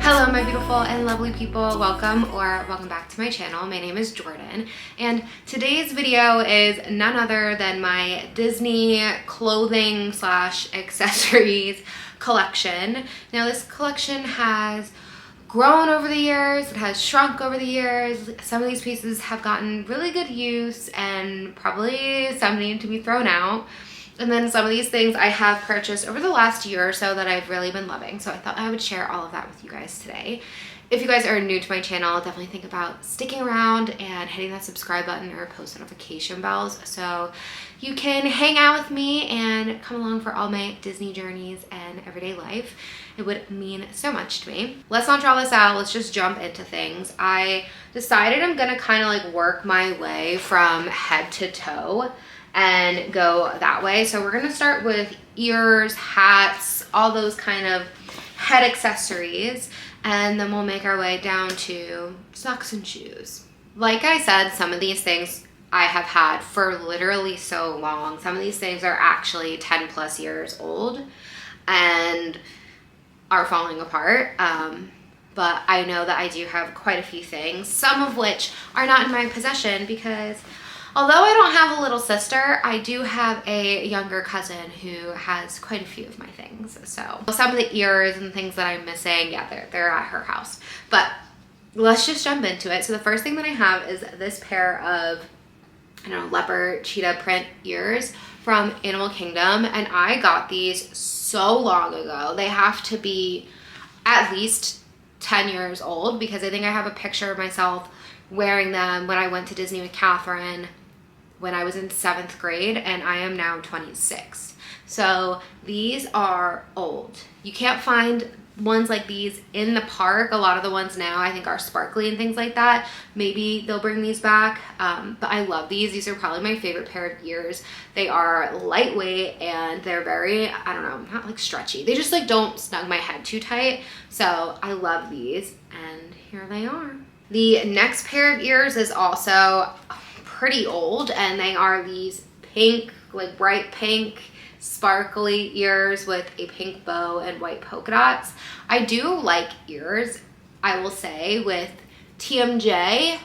Hello my beautiful and lovely people, welcome back to my channel. My name is Jordan and today's video is none other than my Disney clothing / accessories collection. Now this collection has grown over the years, it has shrunk over the years. Some of these pieces have gotten really good use and probably some need to be thrown out. And then some of these things I have purchased over the last year or so that I've really been loving. So I thought I would share all of that with you guys today. If you guys are new to my channel, definitely think about sticking around and hitting that subscribe button or post notification bells so you can hang out with me and come along for all my Disney journeys and everyday life. It would mean so much to me. Let's not draw this out. Let's just jump into things. I decided I'm gonna kind of like work my way from head to toe and go that way. So we're gonna start with ears, hats, all those kind of head accessories, and then we'll make our way down to socks and shoes. Like I said, some of these things I have had for literally so long. Some of these things are actually 10 plus years old and are falling apart. But I know that I do have quite a few things, some of which are not in my possession because although I don't have a little sister, I do have a younger cousin who has quite a few of my things. So some of the ears and things that I'm missing, yeah, they're at her house. But let's just jump into it. So the first thing that I have is this pair of, I don't know, leopard cheetah print ears from Animal Kingdom. And I got these so long ago. They have to be at least 10 years old because I think I have a picture of myself wearing them when I went to Disney with Catherine when I was in 7th grade, and I am now 26. So these are old. You can't find ones like these in the park. A lot of the ones now I think are sparkly and things like that. Maybe they'll bring these back, but I love these. These are probably my favorite pair of ears. They are lightweight and they're very, I don't know, not like stretchy. They just like don't snug my head too tight. So I love these, and here they are. The next pair of ears is also pretty old, and they are these pink, like bright pink sparkly ears with a pink bow and white polka dots. I do like ears, I will say. With TMJ,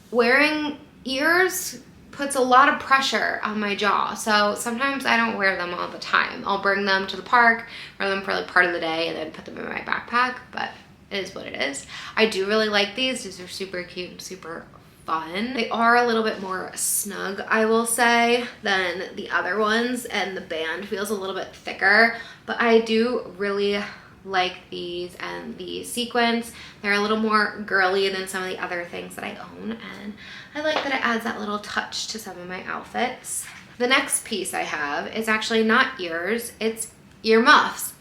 wearing ears puts a lot of pressure on my jaw, so sometimes I don't wear them all the time. I'll bring them to the park, wear them for like part of the day, and then put them in my backpack, but it is what it is. I do really like these. These are super cute and super fun. They are a little bit more snug, I will say, than the other ones, and the band feels a little bit thicker, but I do really like these and the sequins. They're a little more girly than some of the other things that I own, and I like that it adds that little touch to some of my outfits. The next piece I have is actually not ears, it's earmuffs.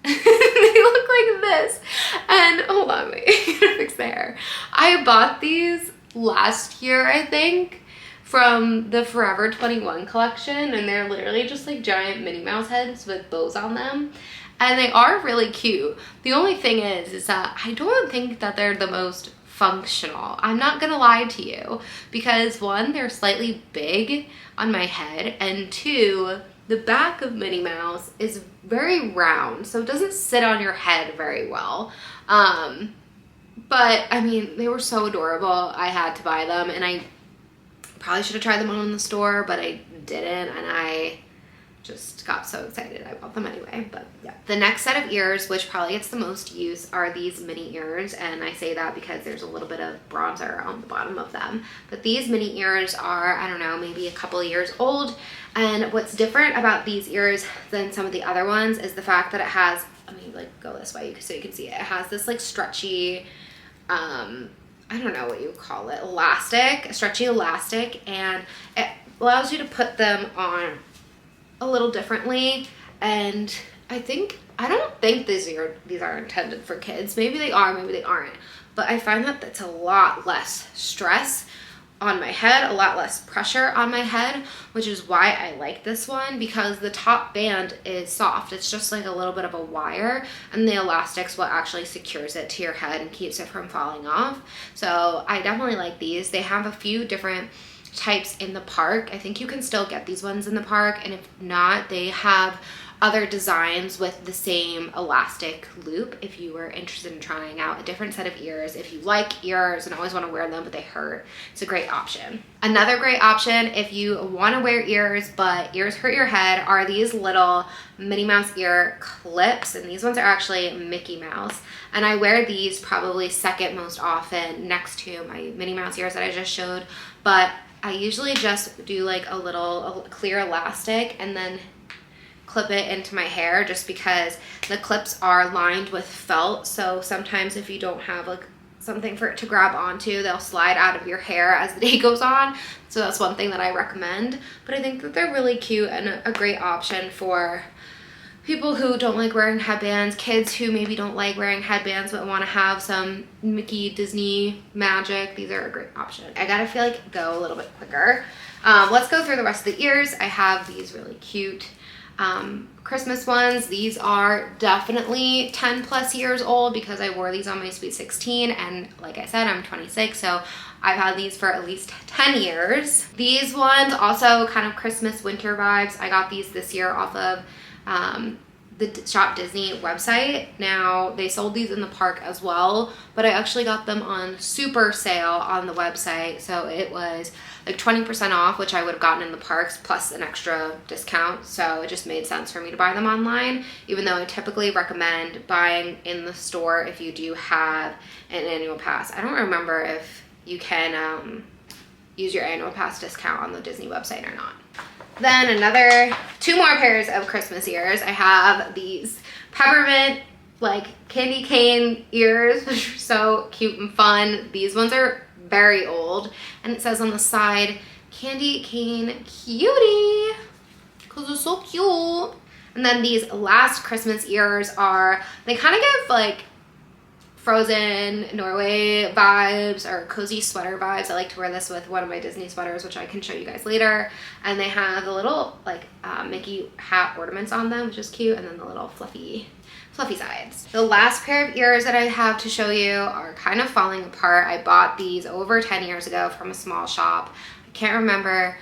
They look like this, and hold on, wait, I gotta fix the hair. I bought these last year, I think, from the Forever 21 collection, and they're literally just like giant Minnie Mouse heads with bows on them, and they are really cute. The only thing is that I don't think that they're the most functional. I'm not gonna lie to you, because one, they're slightly big on my head, and two, the back of Minnie Mouse is very round, so it doesn't sit on your head very well. But I mean, they were so adorable. I had to buy them, and I probably should have tried them on in the store, but I didn't, and I just got so excited I bought them anyway. But yeah. The next set of ears, which probably gets the most use, are these mini ears, and I say that because there's a little bit of bronzer on the bottom of them. But these mini ears are, I don't know, maybe a couple of years old, and what's different about these ears than some of the other ones is the fact that it has, let me like go this way so you can see it. It has this like stretchy, I don't know what you would call it, elastic, stretchy elastic, and it allows you to put them on a little differently. And I don't think these are intended for kids. Maybe they are, maybe they aren't, but I find that that's a lot less stress on my head, a lot less pressure on my head, which is why I like this one, because the top band is soft. It's just like a little bit of a wire, and the elastic's what actually secures it to your head and keeps it from falling off. So I definitely like these. They have a few different types in the park. I think you can still get these ones in the park, and if not, they have other designs with the same elastic loop if you were interested in trying out a different set of ears. If you like ears and always want to wear them but they hurt, it's a great option. Another great option if you want to wear ears but ears hurt your head are these little Minnie Mouse ear clips, and these ones are actually Mickey Mouse, and I wear these probably second most often next to my Minnie Mouse ears that I just showed. But I usually just do like a clear elastic and then clip it into my hair, just because the clips are lined with felt, so sometimes if you don't have like something for it to grab onto, they'll slide out of your hair as the day goes on. So that's one thing that I recommend. But I think that they're really cute and a great option for people who don't like wearing headbands, kids who maybe don't like wearing headbands but want to have some Mickey Disney magic. These are a great option. I gotta go a little bit quicker. Let's go through the rest of the ears. I have these really cute Christmas ones. These are definitely 10 plus years old because I wore these on my Sweet 16, and like I said, I'm 26, so I've had these for at least 10 years. These ones also kind of Christmas winter vibes. I got these this year off of the Shop Disney website. Now they sold these in the park as well, but I actually got them on super sale on the website, so it was like 20% off, which I would have gotten in the parks plus an extra discount. So it just made sense for me to buy them online, even though I typically recommend buying in the store if you do have an annual pass. I don't remember if you can use your annual pass discount on the Disney website or not. Then two more pairs of Christmas ears. I have these peppermint like candy cane ears, which are so cute and fun. These ones are very old, and it says on the side, candy cane cutie, because they're so cute. And then these last Christmas ears they kind of give like Frozen Norway vibes or cozy sweater vibes. I like to wear this with one of my Disney sweaters, which I can show you guys later. And they have the little like Mickey hat ornaments on them, which is cute, and then the little fluffy sides. The last pair of ears that I have to show you are kind of falling apart. I bought these over 10 years ago from a small shop. I can't remember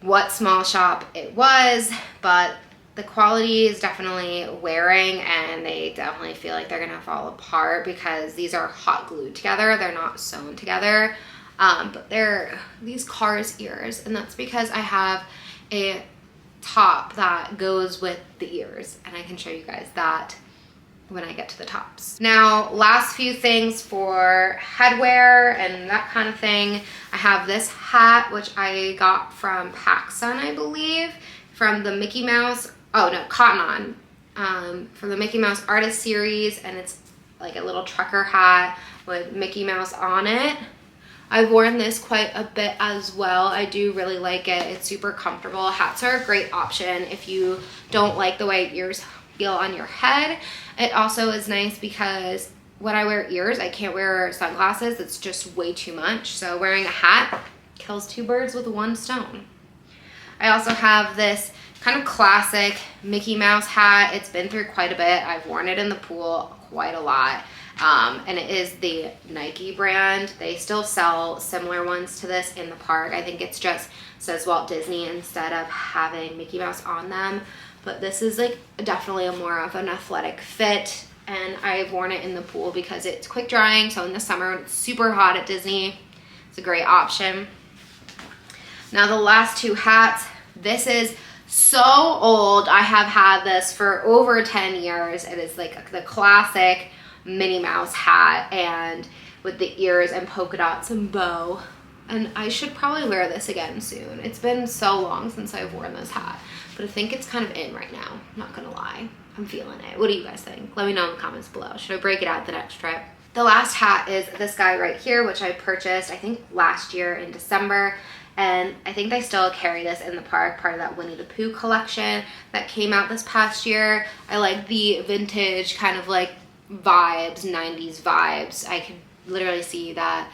what small shop it was, but the quality is definitely wearing, and they definitely feel like they're gonna fall apart because these are hot glued together. They're not sewn together, but they're these Cars ears, and that's because I have a top that goes with the ears, and I can show you guys that when I get to the tops. Now, last few things for headwear and that kind of thing. I have this hat, which I got from PacSun, I believe, from the Mickey Mouse, Cotton On, from the Mickey Mouse Artist Series, and it's like a little trucker hat with Mickey Mouse on it. I've worn this quite a bit as well. I do really like it. It's super comfortable. Hats are a great option if you don't like the way ears feel on your head. It also is nice because when I wear ears, I can't wear sunglasses. It's just way too much. So wearing a hat kills two birds with one stone. I also have this kind of classic Mickey Mouse hat. It's been through quite a bit. I've worn it in the pool quite a lot. And it is the Nike brand. They still sell similar ones to this in the park. I think it's just says Walt Disney instead of having Mickey Mouse on them. But this is like definitely more of an athletic fit, and I've worn it in the pool because it's quick drying. So in the summer when it's super hot at Disney, it's a great option. Now the last two hats, this is so old. I have had this for over 10 years. It is like the classic Minnie Mouse hat, and with the ears and polka dots and bow. And I should probably wear this again soon. It's been so long since I've worn this hat, but I think it's kind of in right now. I'm not gonna lie, I'm feeling it. What do you guys think? Let me know in the comments below. Should I break it out the next trip? The last hat is this guy right here, which I purchased, I think last year in December. And I think they still carry this in the park, part of that Winnie the Pooh collection that came out this past year. I like the vintage kind of like vibes, 90s vibes. I can literally see that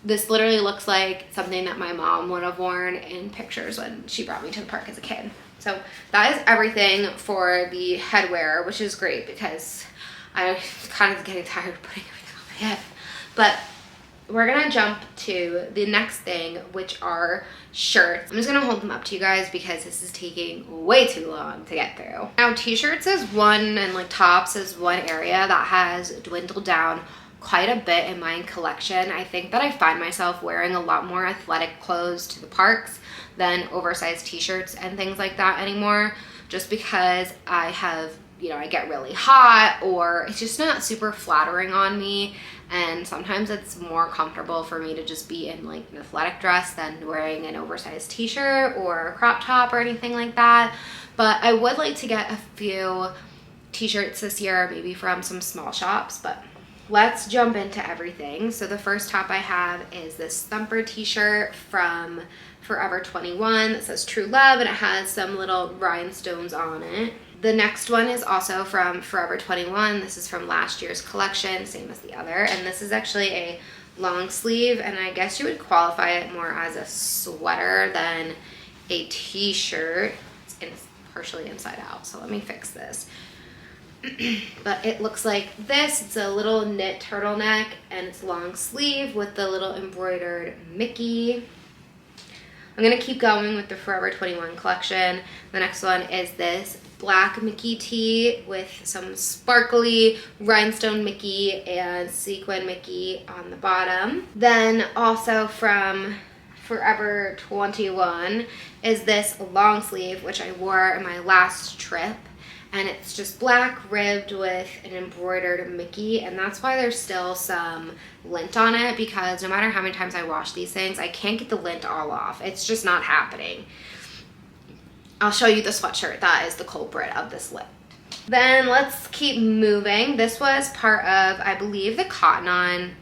this literally looks like something that my mom would have worn in pictures when she brought me to the park as a kid. So that is everything for the headwear, which is great because I'm kind of getting tired of putting everything on my head. But we're gonna jump to the next thing, which are shirts. I'm just gonna hold them up to you guys because this is taking way too long to get through. Now, t-shirts is one, and like tops is one area that has dwindled down quite a bit in my collection. I think that I find myself wearing a lot more athletic clothes to the parks than oversized t-shirts and things like that anymore, just because I have, you know, I get really hot or it's just not super flattering on me. And sometimes it's more comfortable for me to just be in like an athletic dress than wearing an oversized t-shirt or a crop top or anything like that. But I would like to get a few t-shirts this year, maybe from some small shops, but let's jump into everything. So the first top I have is this Thumper t-shirt from Forever 21 that says True Love, and it has some little rhinestones on it. The next one is also from Forever 21. This is from last year's collection, same as the other. And this is actually a long sleeve, and I guess you would qualify it more as a sweater than a t-shirt. It's partially inside out, so let me fix this. But it looks like this. It's a little knit turtleneck, and it's long sleeve with the little embroidered Mickey. I'm gonna keep going with the Forever 21 collection. The next one is this black Mickey tee with some sparkly rhinestone Mickey and sequin Mickey on the bottom. Then also from Forever 21 is this long sleeve, which I wore in my last trip. And it's just black ribbed with an embroidered Mickey, and that's why there's still some lint on it, because no matter how many times I wash these things, I can't get the lint all off. It's just not happening. I'll show you the sweatshirt that is the culprit of this lint. Then let's keep moving. This was part of, I believe, the Cotton On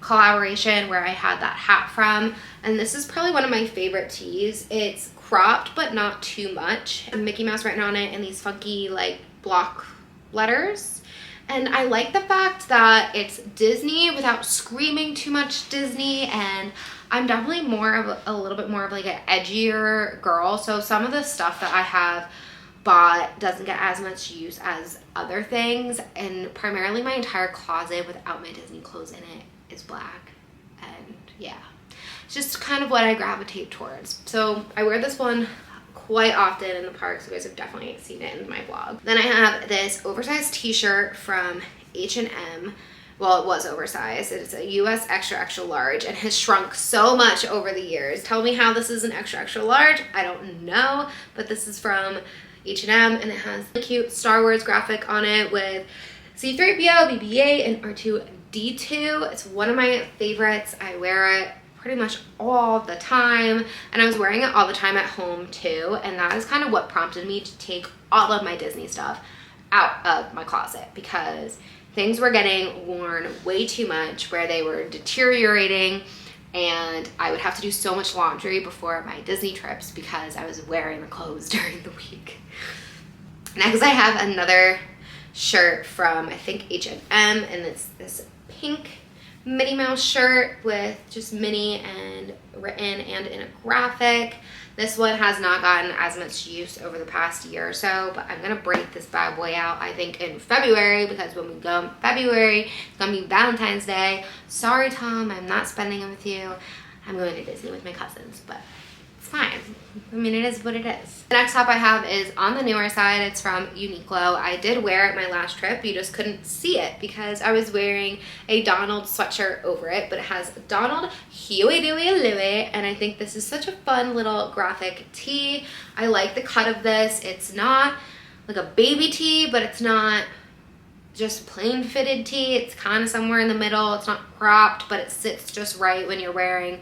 collaboration where I had that hat from, and this is probably one of my favorite tees. It's cropped but not too much, a Mickey Mouse written on it in these funky like block letters, and I like the fact that it's Disney without screaming too much Disney. And I'm definitely more of a little bit more of like an edgier girl, so some of the stuff that I have bought doesn't get as much use as other things, and primarily my entire closet without my Disney clothes in it is black. And yeah, it's just kind of what I gravitate towards. So I wear this one quite often in the parks. You guys have definitely seen it in my vlog. Then I have this oversized t-shirt from H&M. Well, it was oversized. It's a US extra extra large and has shrunk so much over the years. Tell me how this is an extra extra large. I don't know, but this is from H&M, and it has a cute Star Wars graphic on it with C-3PO, BB-8, and R2-D2. It's one of my favorites. I wear it pretty much all the time, and I was wearing it all the time at home too, and that is kind of what prompted me to take all of my Disney stuff out of my closet, because things were getting worn way too much, where they were deteriorating, and I would have to do so much laundry before my Disney trips because I was wearing the clothes during the week. Next, I have another shirt from, I think, H&M, and it's this pink Minnie Mouse shirt with just Minnie and written and in a graphic. This one has not gotten as much use over the past year or so, but I'm gonna break this bad boy out, I think, in February, because when we go in February, it's gonna be Valentine's Day. Sorry, Tom, I'm not spending it with you. I'm going to Disney with my cousins, but it's fine. I mean, it is what it is. The next top I have is on the newer side. It's from Uniqlo. I did wear it my last trip. You just couldn't see it because I was wearing a Donald sweatshirt over it, but it has Donald Huey, Dewey, Louie, and I think this is such a fun little graphic tee. I like the cut of this. It's not like a baby tee, but it's not just plain fitted tee. It's kind of somewhere in the middle. It's not cropped, but it sits just right when you're wearing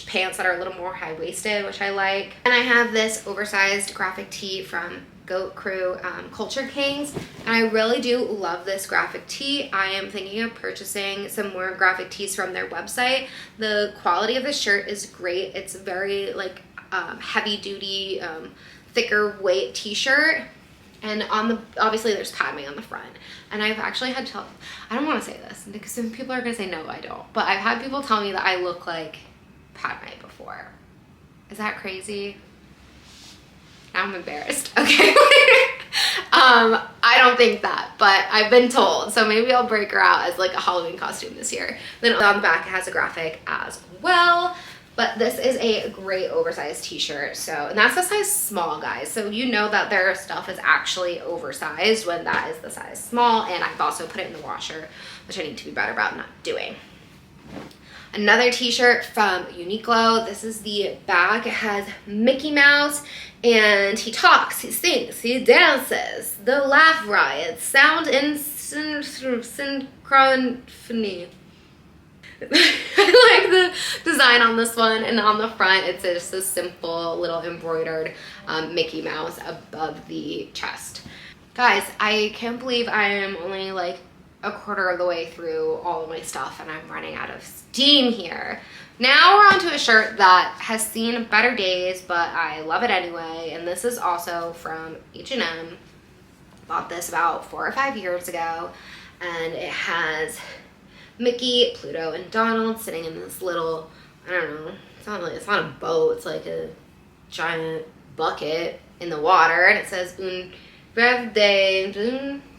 pants that are a little more high-waisted, which I like. And I have this oversized graphic tee from Goat Crew Culture Kings, and I really do love this graphic tee. I am thinking of purchasing some more graphic tees from their website. The quality of the shirt is great. It's very like heavy-duty, thicker weight t-shirt, and on the, obviously there's Padme on the front. And I've actually had to, I don't want to say this because some people are gonna say no, I don't, but I've had people tell me that I look like Padme before. Is that crazy? Now I'm embarrassed. Okay. I don't think that, but I've been told. So maybe I'll break her out as like a Halloween costume this year. Then on the back, it has a graphic as well. But this is a great oversized t-shirt. So, and that's the size small, guys. So you know that their stuff is actually oversized when that is the size small. And I've also put it in the washer, which I need to be better about not doing. Another t-shirt from Uniqlo. This is the back. It has Mickey Mouse and he talks, he sings, he dances. The laugh riots, sound in synchrony. I like the design on this one, and on the front it's just a simple little embroidered Mickey Mouse above the chest. Guys, I can't believe I am only like a quarter of the way through all of my stuff and I'm running out of steam here. Now we're on to a shirt that has seen better days, but I love it anyway, and this is also from H&M. Bought this about 4 or 5 years ago, and it has Mickey, Pluto, and Donald sitting in this little, I don't know, it's not a boat, it's like a giant bucket in the water, and it says un birthday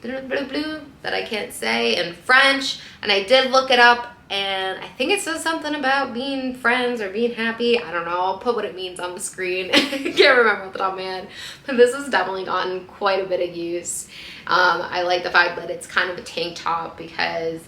that I can't say in French, and I did look it up, and I think it says something about being friends or being happy. I don't know, I'll put what it means on the screen. I can't remember off the top of my head, but this has definitely gotten quite a bit of use. I like the fact that it's kind of a tank top, because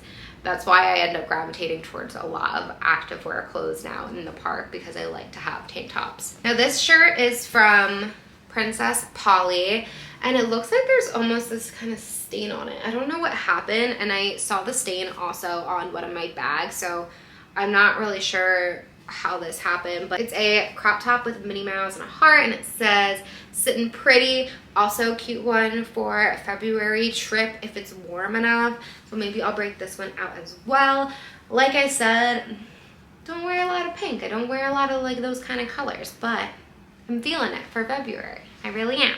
that's why I end up gravitating towards a lot of activewear clothes now in the park, because I like to have tank tops. Now this shirt is from Princess Polly, and it looks like there's almost this kind of stain on it. I don't know what happened, and I saw the stain also on one of my bags, so I'm not really sure how this happened, but it's a crop top with Minnie Mouse and a heart, and it says sitting pretty. Also cute one for a February trip if it's warm enough, so maybe I'll break this one out as well. Like I said, don't wear a lot of pink. I don't wear a lot of like those kind of colors, but I'm feeling it for February. I really am.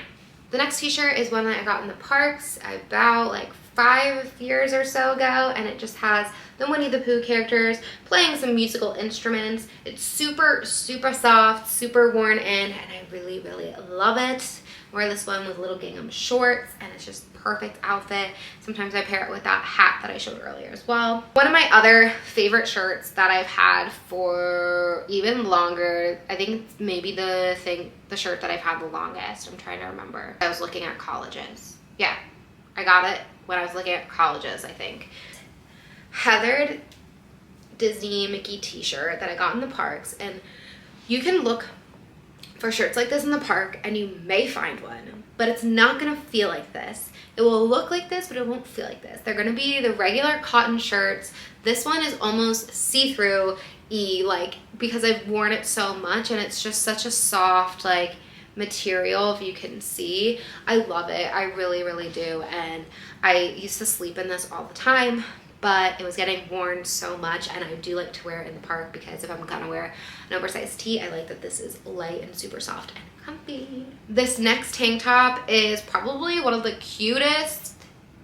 The next t-shirt is one that I got in the parks about like 5 years or so ago, and it just has the Winnie the Pooh characters playing some musical instruments. It's super, super soft, super worn in, and I really, really love it. I wear this one with little gingham shorts, and it's just perfect outfit. Sometimes I pair it with that hat that I showed earlier as well. One of my other favorite shirts that I've had for even longer, I think maybe the shirt that I've had the longest, I'm trying to remember. I was looking at colleges. Yeah, I got it when I was looking at colleges, I think. Heathered Disney Mickey t-shirt that I got in the parks, and you can look for shirts like this in the park and you may find one, but it's not gonna feel like this. It will look like this, but it won't feel like this. They're gonna be the regular cotton shirts. This one is almost see-through-y, like, because I've worn it so much, and it's just such a soft, like, material, if you can see. I love it. I really, really do. And I used to sleep in this all the time, but it was getting worn so much, and I do like to wear it in the park, because if I'm gonna wear an oversized tee, I like that this is light and super soft and comfy. This next tank top is probably one of the cutest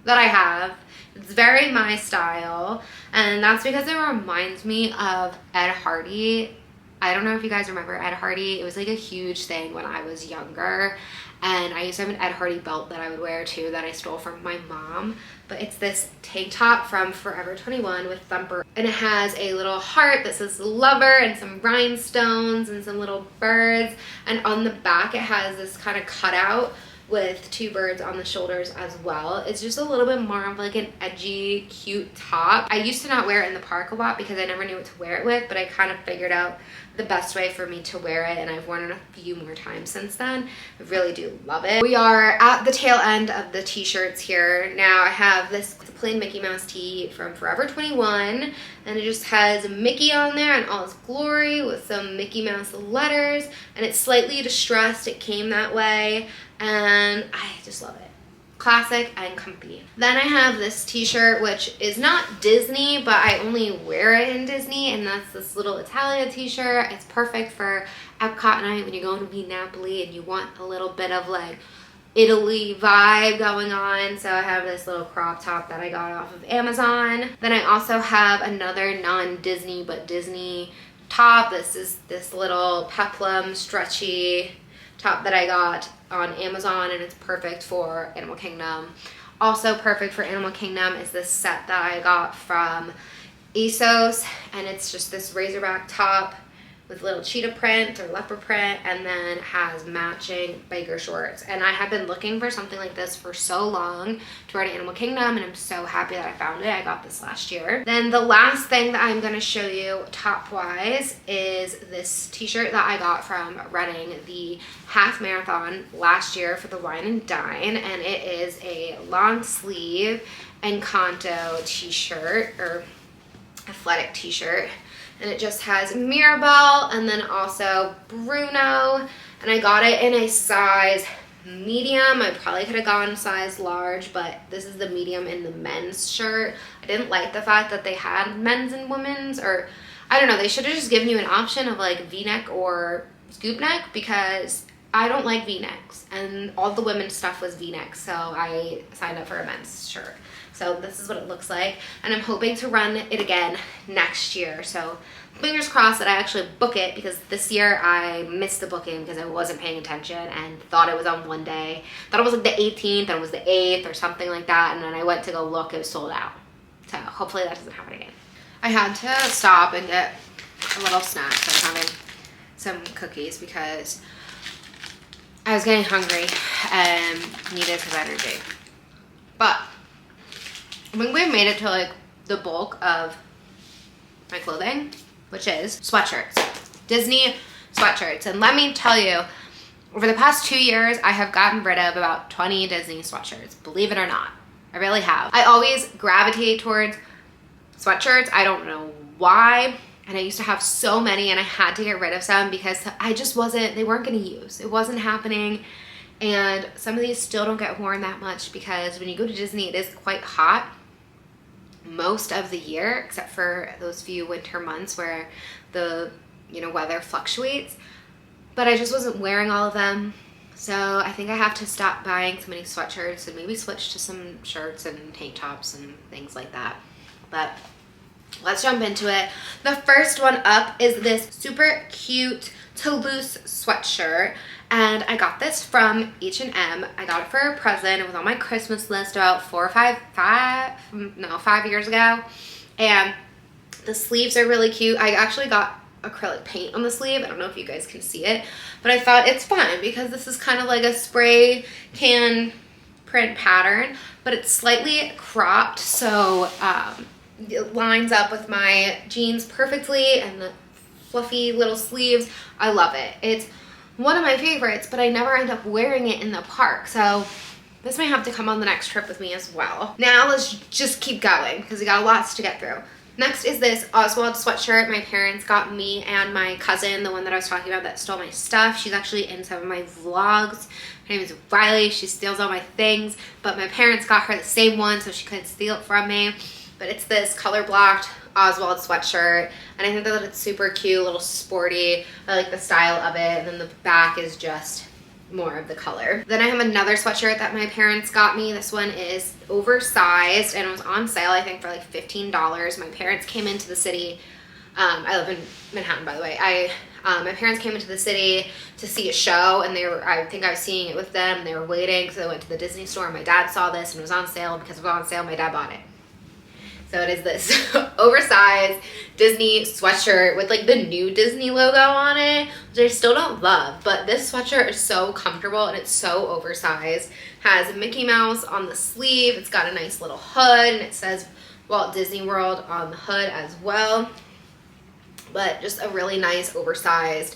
that I have. It's very my style, and that's because it reminds me of Ed Hardy. I don't know if you guys remember Ed Hardy. It was like a huge thing when I was younger, and I used to have an Ed Hardy belt that I would wear too that I stole from my mom. But it's this tank top from Forever 21 with Thumper, and it has a little heart that says lover and some rhinestones and some little birds, and on the back it has this kind of cutout with 2 birds on the shoulders as well. It's just a little bit more of like an edgy, cute top. I used to not wear it in the park a lot because I never knew what to wear it with, but I kind of figured out the best way for me to wear it, and I've worn it a few more times since then. I really do love it. We are at the tail end of the t-shirts here. Now I have this plain Mickey Mouse tee from Forever 21, and it just has Mickey on there in all his glory with some Mickey Mouse letters, and it's slightly distressed. It came that way, and I just love it. Classic and comfy. Then I have this t-shirt, which is not Disney, but I only wear it in Disney, and that's this little Italia t-shirt. It's perfect for Epcot night when you're going to be Napoli and you want a little bit of like Italy vibe going on. So I have this little crop top that I got off of Amazon. Then I also have another non-Disney but Disney top. This is this little peplum stretchy top that I got on Amazon, and it's perfect for Animal Kingdom. Also perfect for Animal Kingdom is this set that I got from ASOS, and it's just this razorback top with little cheetah print or leopard print, and then has matching biker shorts. And I have been looking for something like this for so long to wear to Animal Kingdom, and I'm so happy that I found it. I got this last year. Then the last thing that I'm gonna show you top wise is this t-shirt that I got from running the half marathon last year for the Wine and Dine, and it is a long sleeve Encanto t-shirt, or athletic t-shirt. And it just has Mirabelle and then also Bruno. And I got it in a size medium. I probably could have gone size large, but this is the medium in the men's shirt. I didn't like the fact that they had men's and women's, or I don't know, they should have just given you an option of like V-neck or scoop neck, because I don't like V-necks, and all the women's stuff was V-neck, so I signed up for a men's shirt. So this is what it looks like, and I'm hoping to run it again next year. So fingers crossed that I actually book it, because this year I missed the booking because I wasn't paying attention and thought it was on one day. Thought it was like the 18th, and it was the 8th or something like that, and then I went to go look, it was sold out. So hopefully that doesn't happen again. I had to stop and get a little snack, so I'm having some cookies because I was getting hungry and needed some energy. But I think we've made it to like the bulk of my clothing, which is sweatshirts, Disney sweatshirts. And let me tell you, over the past 2 years, I have gotten rid of about 20 Disney sweatshirts, believe it or not. I really have. I always gravitate towards sweatshirts. I don't know why. And I used to have so many, and I had to get rid of some because I just they weren't gonna use. It wasn't happening. And some of these still don't get worn that much, because when you go to Disney, it is quite hot most of the year, except for those few winter months where the weather fluctuates. But I just wasn't wearing all of them, so I think I have to stop buying so many sweatshirts and maybe switch to some shirts and tank tops and things like that. But let's jump into it. The first one up is this super cute Toulouse sweatshirt, and I got this from H&M. I got it for a present. It was on my Christmas list about 5 years ago, and the sleeves are really cute. I actually got acrylic paint on the sleeve. I don't know if you guys can see it, but I thought it's fun because this is kind of like a spray can print pattern, but it's slightly cropped, so it lines up with my jeans perfectly, and the fluffy little sleeves, I love it. It's one of my favorites, but I never end up wearing it in the park, so this may have to come on the next trip with me as well. Now let's just keep going because we got lots to get through. Next is this Oswald sweatshirt my parents got me and my cousin, the one that I was talking about that stole my stuff. She's actually in some of my vlogs. Her name is Riley. She steals all my things, but my parents got her the same one so she couldn't steal it from me. But it's this color blocked Oswald sweatshirt, and I think that it's super cute, a little sporty. I like the style of it, and then the back is just more of the color. Then I have another sweatshirt that my parents got me. This one is oversized, and it was on sale, I think, for like $15. My parents came into the city. I live in Manhattan, by the way. My parents came into the city to see a show, and I think I was seeing it with them. They were waiting, so they went to the Disney store. My dad saw this, and it was on sale. Because it was on sale, my dad bought it. So it is this oversized Disney sweatshirt with like the new Disney logo on it, which I still don't love, but this sweatshirt is so comfortable and it's so oversized. Has Mickey Mouse on the sleeve. It's got a nice little hood, and it says Walt Disney World on the hood as well. But just a really nice oversized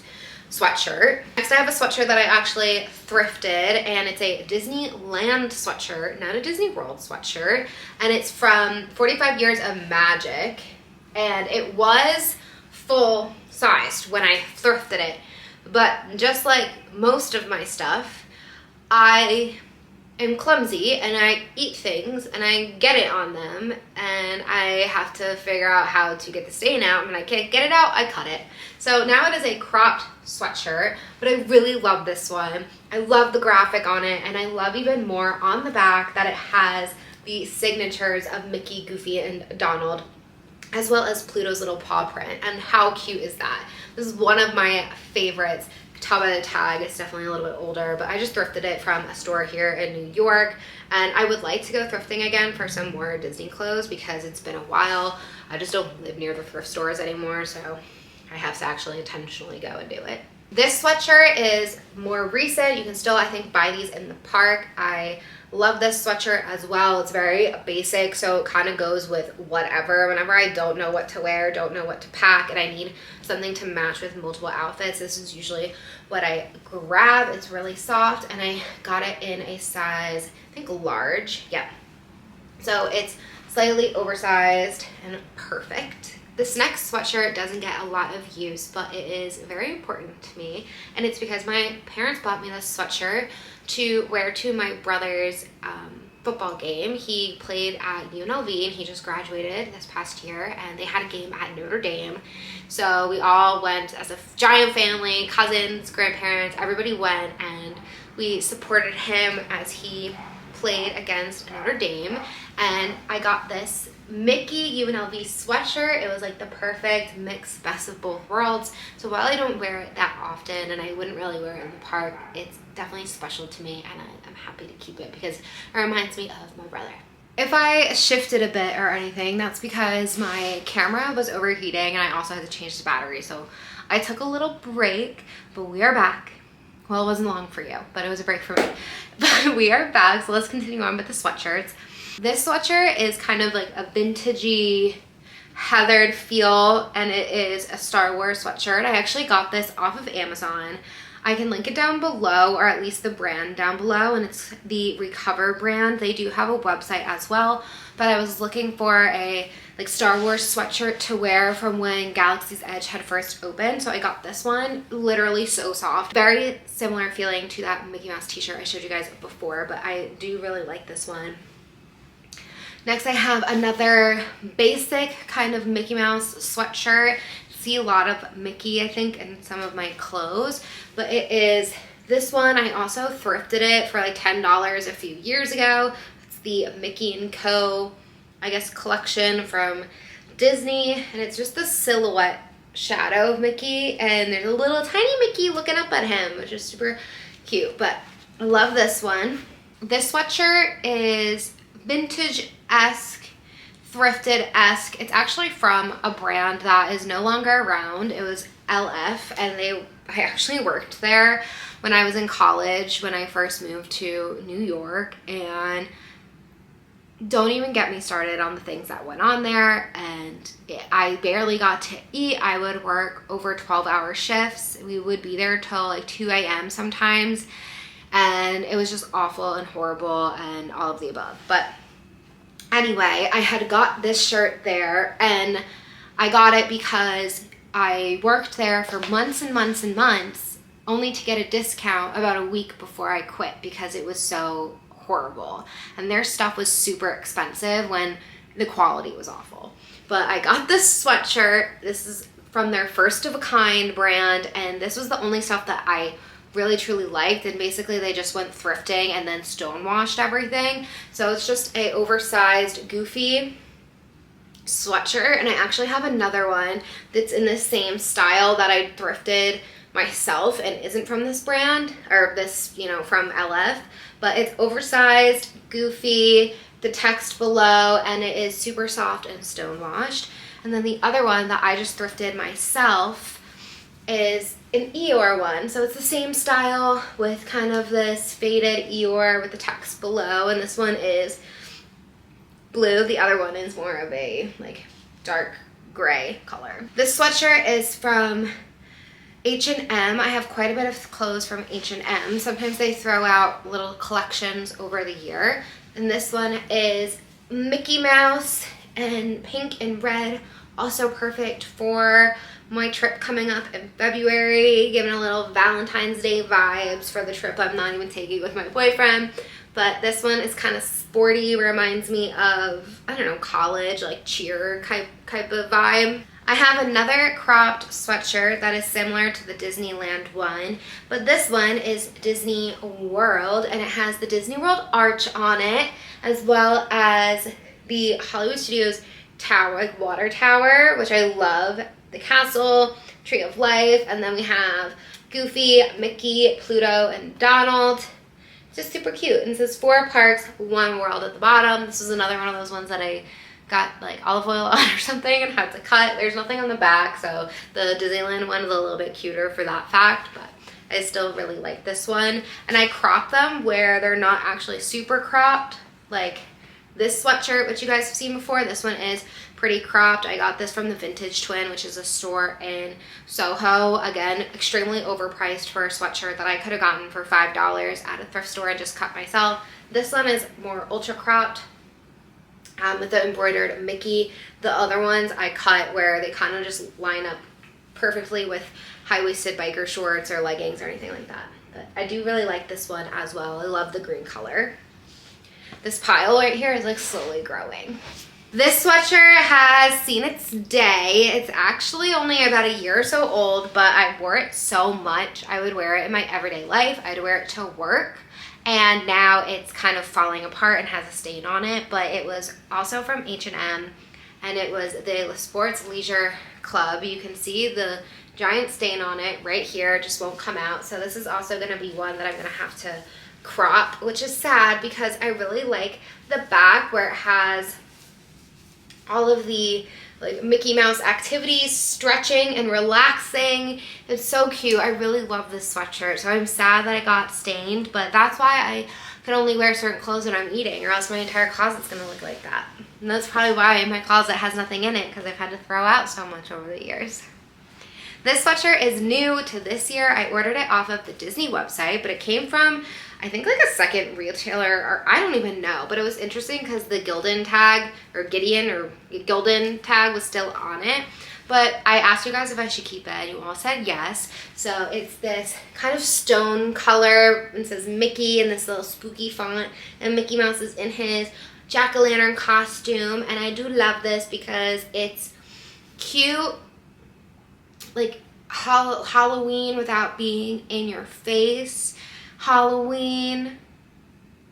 sweatshirt. Next I have a sweatshirt that I actually thrifted, and it's a Disneyland sweatshirt, not a Disney World sweatshirt, and it's from 45 Years of Magic, and it was full sized when I thrifted it, but just like most of my stuff, I am clumsy and I eat things and I get it on them, and I have to figure out how to get the stain out. When I can't get it out, I cut it. So now it is a cropped sweatshirt, but I really love this one. I love the graphic on it, and I love even more on the back that it has the signatures of Mickey, Goofy, and Donald, as well as Pluto's little paw print. And how cute is that? This is one of my favorites. tell by the tag it's definitely a little bit older, but I just thrifted it from a store here in New York, and I would like to go thrifting again for some more Disney clothes because it's been a while. I just don't live near the thrift stores anymore, so I have to actually intentionally go and do it. This sweatshirt is more recent. You can still, I think, buy these in the park. I love this sweatshirt as well. It's very basic, so it kind of goes with whatever. Whenever I don't know what to wear, don't know what to pack, and I need something to match with multiple outfits, this is usually what I grab. It's really soft, and I got it in a size, I think, large. Yeah. So it's slightly oversized and perfect. This next sweatshirt doesn't get a lot of use, but it is very important to me, and it's because my parents bought me this sweatshirt to wear to my brother's football game. He played at UNLV and he just graduated this past year, and they had a game at Notre Dame. So we all went as a giant family, cousins, grandparents, everybody went, and we supported him as he played against Notre Dame. And I got this Mickey UNLV sweatshirt. It was like the perfect mix, best of both worlds. So while I don't wear it that often and I wouldn't really wear it in the park, it's definitely special to me, and I'm happy to keep it because it reminds me of my brother. If I shifted a bit or anything, that's because my camera was overheating and I also had to change the battery. So I took a little break, but we are back. Well, it wasn't long for you, but it was a break for me. But we are back, so let's continue on with the sweatshirts. This sweatshirt is kind of like a vintagey, heathered feel, and it is a Star Wars sweatshirt. I actually got this off of Amazon. I can link it down below, or at least the brand down below, and it's the Recover brand. They do have a website as well, but I was looking for a like Star Wars sweatshirt to wear from when Galaxy's Edge had first opened, so I got this one. Literally so soft. Very similar feeling to that Mickey Mouse t-shirt I showed you guys before, but I do really like this one. Next, I have another basic kind of Mickey Mouse sweatshirt. See a lot of Mickey, I think, in some of my clothes, but it is this one. I also thrifted it for like $10 a few years ago. It's the Mickey & Co., I guess, collection from Disney, and it's just the silhouette shadow of Mickey, and there's a little tiny Mickey looking up at him, which is super cute, but I love this one. This sweatshirt is vintage-esque, thrifted-esque. It's actually from a brand that is no longer around. It was LF, and I actually worked there when I was in college when I first moved to New York, and don't even get me started on the things that went on there. And I barely got to eat. I would work over 12-hour shifts. We would be there till like 2 a.m. sometimes, and it was just awful and horrible and all of the above. But anyway, I had got this shirt there, and I got it because I worked there for months and months and months, only to get a discount about a week before I quit because it was so horrible. And their stuff was super expensive when the quality was awful. But I got this sweatshirt. This is from their first of a kind brand, and this was the only stuff that I really truly liked, and basically they just went thrifting and then stonewashed everything. So it's just a oversized, goofy sweatshirt, and I actually have another one that's in the same style that I thrifted myself and isn't from this brand, or this, you know, from LF, but it's oversized, goofy, the text below, and it is super soft and stonewashed. And then the other one that I just thrifted myself is an Eeyore one. So it's the same style with kind of this faded Eeyore with the text below, and this one is blue. The other one is more of a like dark gray color. This sweatshirt is from H&M. I have quite a bit of clothes from H&M. Sometimes they throw out little collections over the year, and this one is Mickey Mouse and pink and red, also perfect for my trip coming up in February, giving a little Valentine's Day vibes for the trip I'm not even taking with my boyfriend. But this one is kind of sporty, reminds me of, I don't know, college, like cheer type of vibe. I have another cropped sweatshirt that is similar to the Disneyland one, but this one is Disney World, and it has the Disney World arch on it, as well as the Hollywood Studios tower, like water tower, which I love, the castle, Tree of Life, and then we have Goofy, Mickey, Pluto, and Donald. Just super cute. And it says 4 parks, 1 world at the bottom. This is another one of those ones that I got like olive oil on or something and had to cut. There's nothing on the back, so the Disneyland one is a little bit cuter for that fact, but I still really like this one. And I crop them where they're not actually super cropped. Like this sweatshirt, which you guys have seen before, this one is pretty cropped. I got this from the Vintage Twin, which is a store in Soho. Again, extremely overpriced for a sweatshirt that I could have gotten for $5 at a thrift store and just cut myself. This one is more ultra cropped with the embroidered Mickey. The other ones I cut where they kind of just line up perfectly with high-waisted biker shorts or leggings or anything like that. But I do really like this one as well. I love the green color. This pile right here is like slowly growing. This sweatshirt has seen its day. It's actually only about a year or so old, but I wore it so much. I would wear it in my everyday life. I'd wear it to work. And now it's kind of falling apart and has a stain on it, but it was also from H&M, and it was the Sports Leisure Club. You can see the giant stain on it right here. It just won't come out. So this is also going to be one that I'm going to have to crop, which is sad because I really like the back where it has all of the like Mickey Mouse activities, stretching and relaxing. It's so cute. I really love this sweatshirt. So I'm sad that it got stained, but that's why I can only wear certain clothes when I'm eating, or else my entire closet's gonna look like that. And that's probably why my closet has nothing in it, because I've had to throw out so much over the years. This sweatshirt is new to this year. I ordered it off of the Disney website, but it came from, I think, like a second retailer, or I don't even know, but it was interesting because the Gildan tag, or Gideon, or Gildan tag was still on it. But I asked you guys if I should keep it, and you all said yes. So it's this kind of stone color, and it says Mickey in this little spooky font, and Mickey Mouse is in his jack-o'-lantern costume, and I do love this because it's cute, like Halloween without being in your face. Halloween,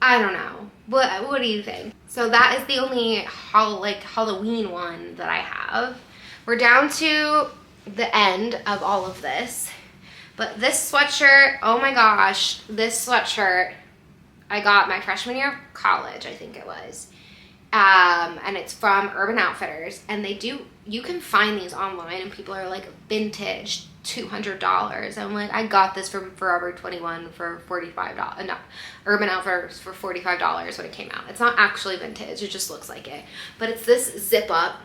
I don't know. What do you think? So that is the only Halloween one that I have. We're down to the end of all of this. But this sweatshirt, oh my gosh, this sweatshirt I got my freshman year of college, I think it was. And it's from Urban Outfitters, and you can find these online, and people are like vintage $200. I'm like, I got this from Forever 21 for $45. No, Urban Outfitters for $45 when it came out. It's not actually vintage, it just looks like it. But it's this zip up,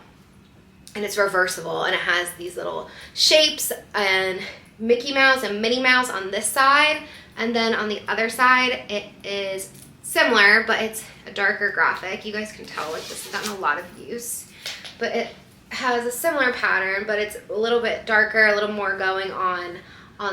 and it's reversible, and it has these little shapes and Mickey Mouse and Minnie Mouse on this side, and then on the other side it is similar, but it's a darker graphic. You guys can tell like this has gotten a lot of use, but it has a similar pattern, but it's a little bit darker, a little more going on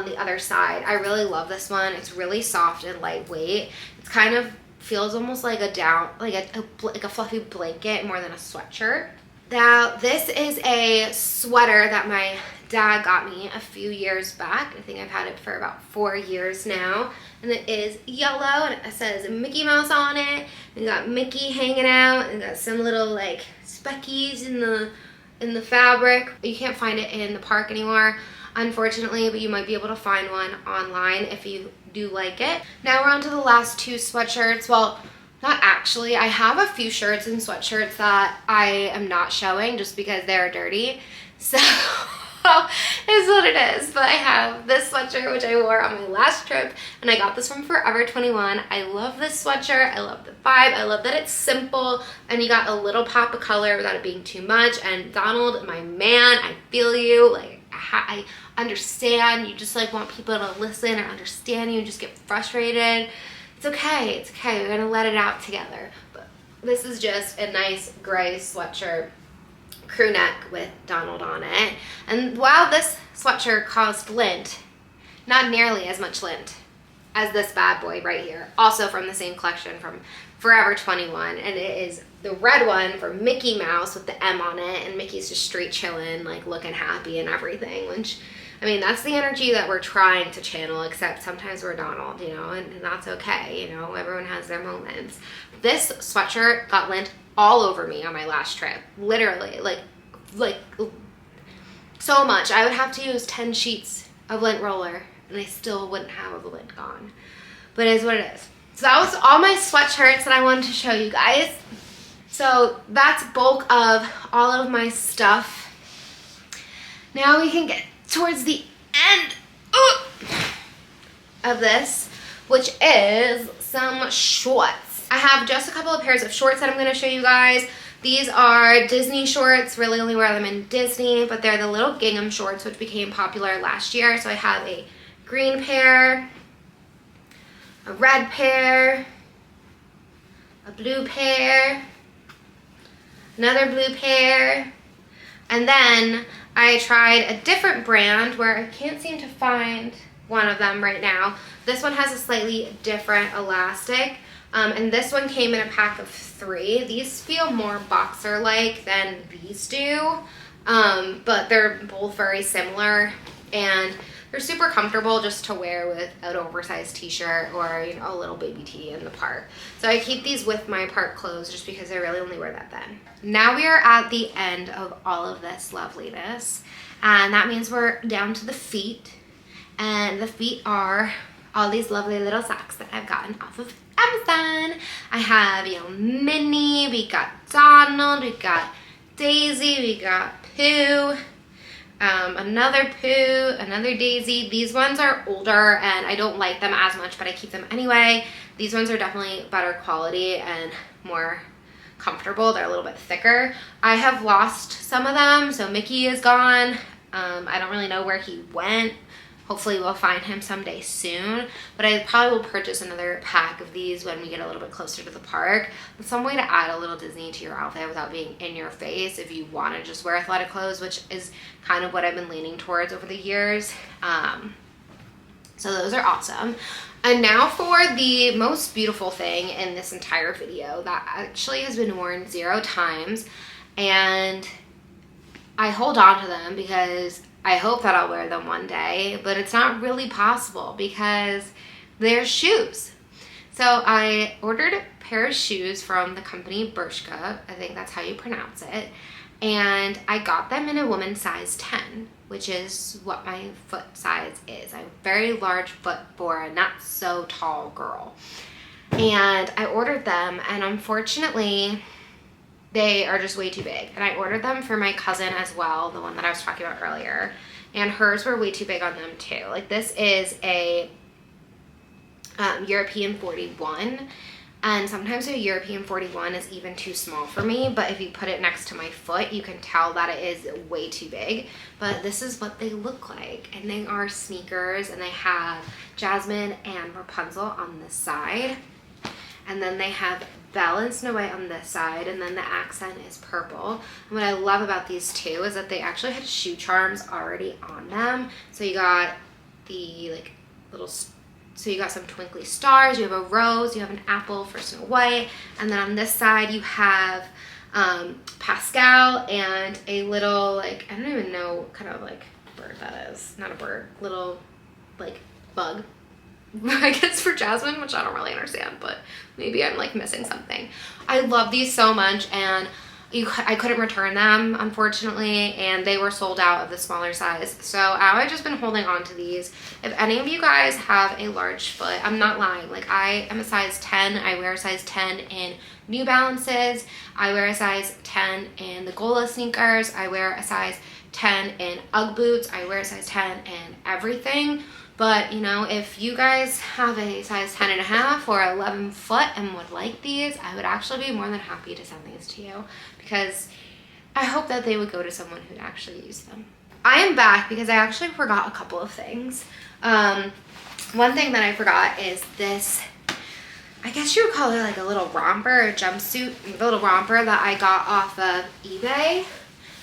the other side. I really love this one. It's really soft and lightweight. It's kind of feels almost like a fluffy blanket more than a sweatshirt. Now this is a sweater that my dad got me a few years back. I think I've had it for about 4 years now, and it is yellow, and it says Mickey Mouse on it, and got Mickey hanging out, and got some little like speckies in the fabric. You can't find it in the park anymore, unfortunately, but you might be able to find one online if you do like it. Now we're on to the last 2 sweatshirts. Well, not actually. I have a few shirts and sweatshirts that I am not showing just because they're dirty. So it's what it is. But I have this sweatshirt, which I wore on my last trip, and I got this from Forever 21. I love this sweatshirt. I love the vibe. I love that it's simple, and you got a little pop of color without it being too much. And Donald, my man, I feel you. Like, I understand. You just like want people to listen and understand you and just get frustrated. It's okay, it's okay, we're gonna let it out together. But this is just a nice gray sweatshirt, crew neck with Donald on it. And while this sweatshirt cost lint, not nearly as much lint as this bad boy right here, also from the same collection from Forever 21, and it is the red one for Mickey Mouse with the M on it, and Mickey's just straight chilling, like looking happy and everything, which, I mean, that's the energy that we're trying to channel, except sometimes we're Donald, you know, and that's okay, you know, everyone has their moments. This sweatshirt got lint all over me on my last trip, literally, like so much. I would have to use 10 sheets of lint roller and I still wouldn't have a lid gone. But it is what it is. So that was all my sweatshirts that I wanted to show you guys. So that's bulk of all of my stuff. Now we can get towards the end of this, which is some shorts. I have just a couple of pairs of shorts that I'm going to show you guys. These are Disney shorts. Really only wear them in Disney, but they're the little gingham shorts, which became popular last year. So I have a green pair, a red pair, a blue pair, another blue pair, and then I tried a different brand where I can't seem to find one of them right now. This one has a slightly different elastic, and this one came in a pack of 3. These feel more boxer-like than these do, but they're both very similar, and they're super comfortable just to wear with an oversized t-shirt or, you know, a little baby tee in the park. So I keep these with my park clothes just because I really only wear that then. Now we are at the end of all of this loveliness, and that means we're down to the feet. And the feet are all these lovely little socks that I've gotten off of Amazon. I have, you know, Minnie, we got Donald, we got Daisy, we got Pooh, another Pooh, another Daisy. These ones are older and I don't like them as much, but I keep them anyway. These ones are definitely better quality and more comfortable. They're a little bit thicker. I have lost some of them, so Mickey is gone. I don't really know where he went. Hopefully we'll find him someday soon, but I probably will purchase another pack of these when we get a little bit closer to the park. It's some way to add a little Disney to your outfit without being in your face if you want to just wear athletic clothes, which is kind of what I've been leaning towards over the years. So those are awesome. And now for the most beautiful thing in this entire video that actually has been worn 0 times, and I hold on to them because I hope that I'll wear them one day, but it's not really possible because they're shoes. So I ordered a pair of shoes from the company Bershka, I think that's how you pronounce it, and I got them in a woman's size 10, which is what my foot size is. I have a very large foot for a not so tall girl. And I ordered them, and unfortunately, they are just way too big. And I ordered them for my cousin as well, the one that I was talking about earlier. And hers were way too big on them too. Like, this is a European 41. And sometimes a European 41 is even too small for me. But if you put it next to my foot, you can tell that it is way too big. But this is what they look like. And they are sneakers. And they have Jasmine and Rapunzel on this side. And then they have Belle and Snow White on this side, and then the accent is purple. And what I love about these two is that they actually had shoe charms already on them. So you got the like little, so you got some twinkly stars, you have a rose, you have an apple for Snow White, and then on this side you have Pascal and a little, like, I don't even know what kind of like bird that is. Not a bird, little like bug. I guess for Jasmine, which I don't really understand, but maybe I'm like missing something. I love these so much, and I couldn't return them, unfortunately, and they were sold out of the smaller size. So I've just been holding on to these. If any of you guys have a large foot, I'm not lying. Like, I am a size 10. I wear a size 10 in New Balances. I wear a size 10 in the Gola sneakers. I wear a size 10 in Ugg boots. I wear a size 10 in everything. But, you know, if you guys have a size 10 and a half or 11 foot and would like these, I would actually be more than happy to send these to you, because I hope that they would go to someone who'd actually use them. I am back because I actually forgot a couple of things. One thing that I forgot is this, I guess you would call it like a little romper, a jumpsuit, a little romper that I got off of eBay.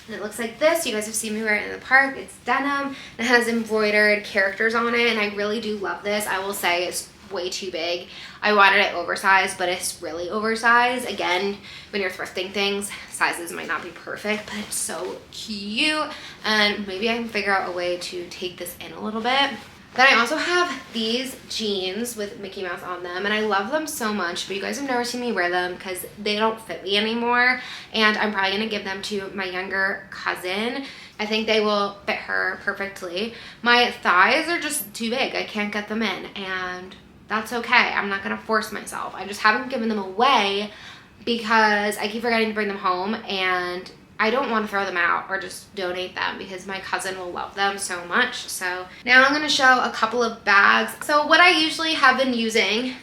And it looks like this. You guys have seen me wear it in the park. It's denim. It has embroidered characters on it, and I really do love this. I will say it's way too big. I wanted it oversized, but it's really oversized. Again, when you're thrifting things, sizes might not be perfect, but it's so cute. And maybe I can figure out a way to take this in a little bit. Then I also have these jeans with Mickey Mouse on them, and I love them so much, but you guys have never seen me wear them because they don't fit me anymore, and I'm probably going to give them to my younger cousin. I think they will fit her perfectly. My thighs are just too big. I can't get them in, and that's okay. I'm not going to force myself. I just haven't given them away because I keep forgetting to bring them home, and I don't want to throw them out or just donate them because my cousin will love them so much. So now I'm going to show a couple of bags. So what I usually have been using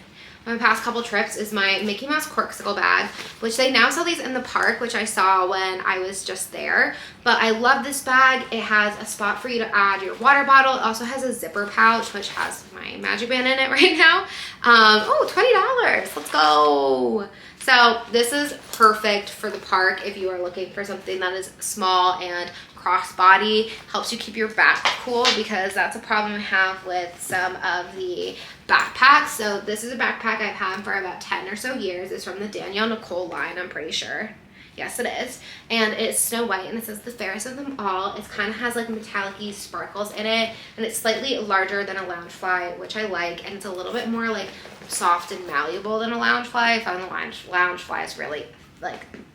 my past couple trips is my Mickey Mouse Corksicle bag, which they now sell these in the park, which I saw when I was just there. But I love this bag. It has a spot for you to add your water bottle. It also has a zipper pouch, which has my magic band in it right now. Oh, $20. Let's go. So this is perfect for the park if you are looking for something that is small and crossbody, helps you keep your back cool, because that's a problem I have with some of the backpacks. So this is a backpack I've had for about 10 or so years. It's from the Danielle Nicole line, I'm pretty sure. Yes, it is. And it's Snow White, and it says the fairest of them all. It kind of has like metallic-y sparkles in it, and it's slightly larger than a Loungefly, which I like, and it's a little bit more like soft and malleable than a Loungefly. I found the Loungefly is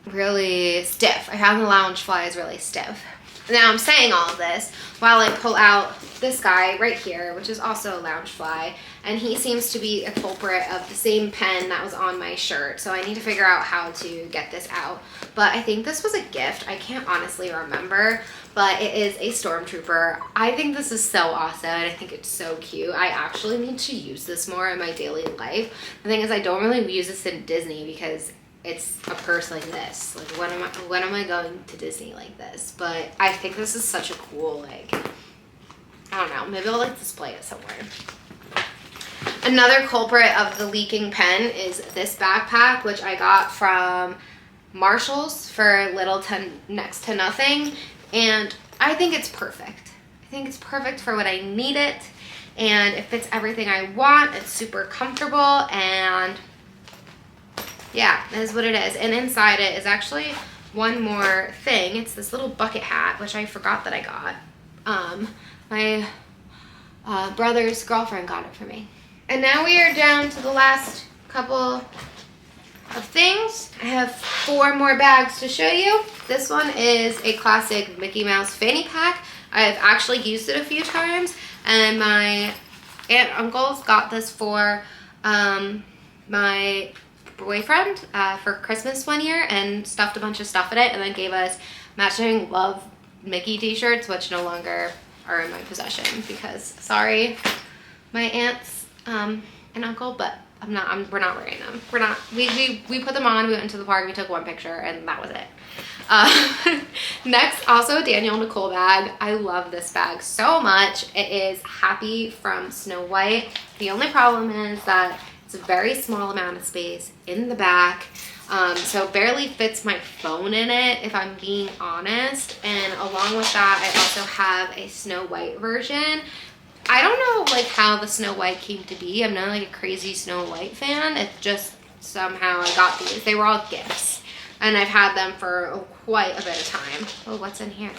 really stiff. I found the Loungefly is really stiff. Now I'm saying all of this while I pull out this guy right here, which is also a Loungefly, and he seems to be a culprit of the same pen that was on my shirt, so I need to figure out how to get this out. But I think this was a gift. I can't honestly remember, but it is a Stormtrooper. I think this is so awesome, and I think it's so cute. I actually need to use this more in my daily life. The thing is, I don't really use this in Disney because it's a purse like this. Like, when am I going to Disney like this? But I think this is such a cool, like, I don't know, maybe I'll like display it somewhere. Another culprit of the leaking pen is this backpack, which I got from Marshall's for little to next to nothing, and I think it's perfect. I think it's perfect for what I need it, and it fits everything I want. It's super comfortable, and yeah, that is what it is. And inside it is actually one more thing. It's this little bucket hat, which I forgot that I got. My brother's girlfriend got it for me. And now we are down to the last couple of things. I have 4 more bags to show you. This one is a classic Mickey Mouse fanny pack. I've actually used it a few times, and my aunt and uncles got this for my boyfriend for Christmas one year, and stuffed a bunch of stuff in it, and then gave us matching Love Mickey t-shirts, which no longer are in my possession because, sorry, my aunts and uncle, but we're not wearing them. We put them on, we went into the park, we took one picture, and that was it. Next, also Danielle Nicole bag. I love this bag so much. It is Happy from Snow White. The only problem is that it's a very small amount of space in the back, so it barely fits my phone in it, if I'm being honest. And along with that, I also have a Snow White version. I don't know like how the Snow White came to be. I'm not like a crazy Snow White fan. It's just somehow I got these. They were all gifts, and I've had them for quite a bit of time. Oh, what's in here?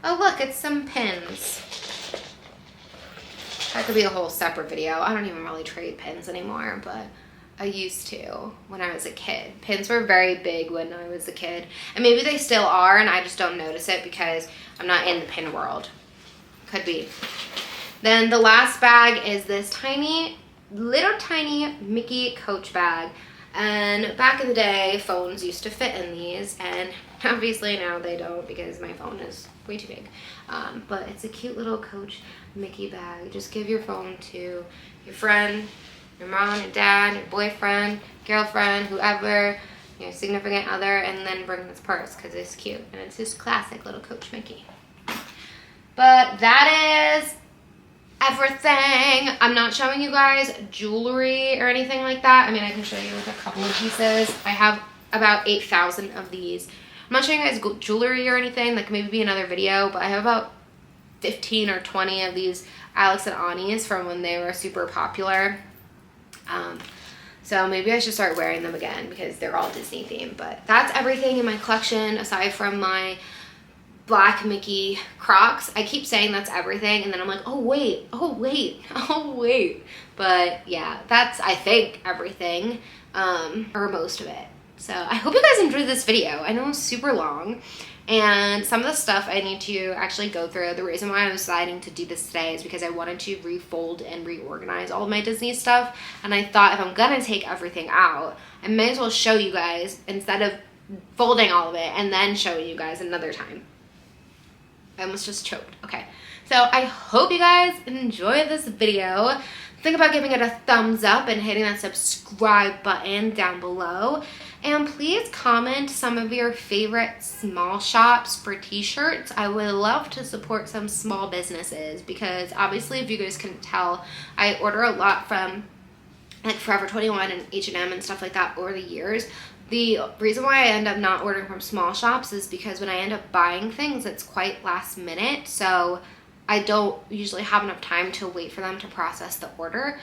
Oh, look, it's some pins. That could be a whole separate video. I don't even really trade pins anymore, but I used to when I was a kid. Pins were very big when I was a kid, and maybe they still are, and I just don't notice it because I'm not in the pin world. Could be. Then the last bag is this little tiny Mickey Coach bag, and back in the day, phones used to fit in these, and obviously now they don't because my phone is way too big. But it's a cute little Coach Mickey bag. Just give your phone to your friend, your mom, your dad, your boyfriend, girlfriend, whoever, your significant other, and then bring this purse because it's cute, and it's just classic little Coach Mickey. But that is everything. I'm not showing you guys jewelry or anything like that. I mean, I can show you like a couple of pieces. I have about 8,000 of these. I'm not showing you guys jewelry or anything, like maybe be another video, but I have about 15 or 20 of these Alex and Ani's from when they were super popular. So maybe I should start wearing them again because they're all Disney themed. But that's everything in my collection aside from my black Mickey Crocs. I keep saying that's everything, and then I'm like, oh wait, oh wait, oh wait. But yeah, that's, I think, everything, or most of it. So I hope you guys enjoyed this video. I know it's super long, and some of the stuff I need to actually go through. The reason why I was deciding to do this today is because I wanted to refold and reorganize all of my Disney stuff, and I thought if I'm gonna take everything out, I may as well show you guys instead of folding all of it and then showing you guys another time. I almost just choked. Okay, so I hope you guys enjoy this video. Think about giving it a thumbs up and hitting that subscribe button down below. And please comment some of your favorite small shops for t-shirts. I would love to support some small businesses because obviously, if you guys can tell, I order a lot from like Forever 21 and H&M and stuff like that over the years. The reason why I end up not ordering from small shops is because when I end up buying things, it's quite last minute. So I don't usually have enough time to wait for them to process the order.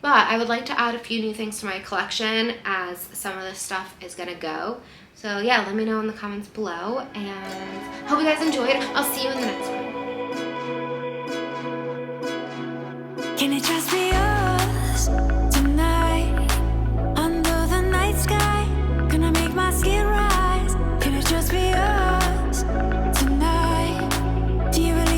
But I would like to add a few new things to my collection as some of this stuff is gonna go. So yeah, let me know in the comments below, and hope you guys enjoyed. I'll see you in the next one. Can you trust me?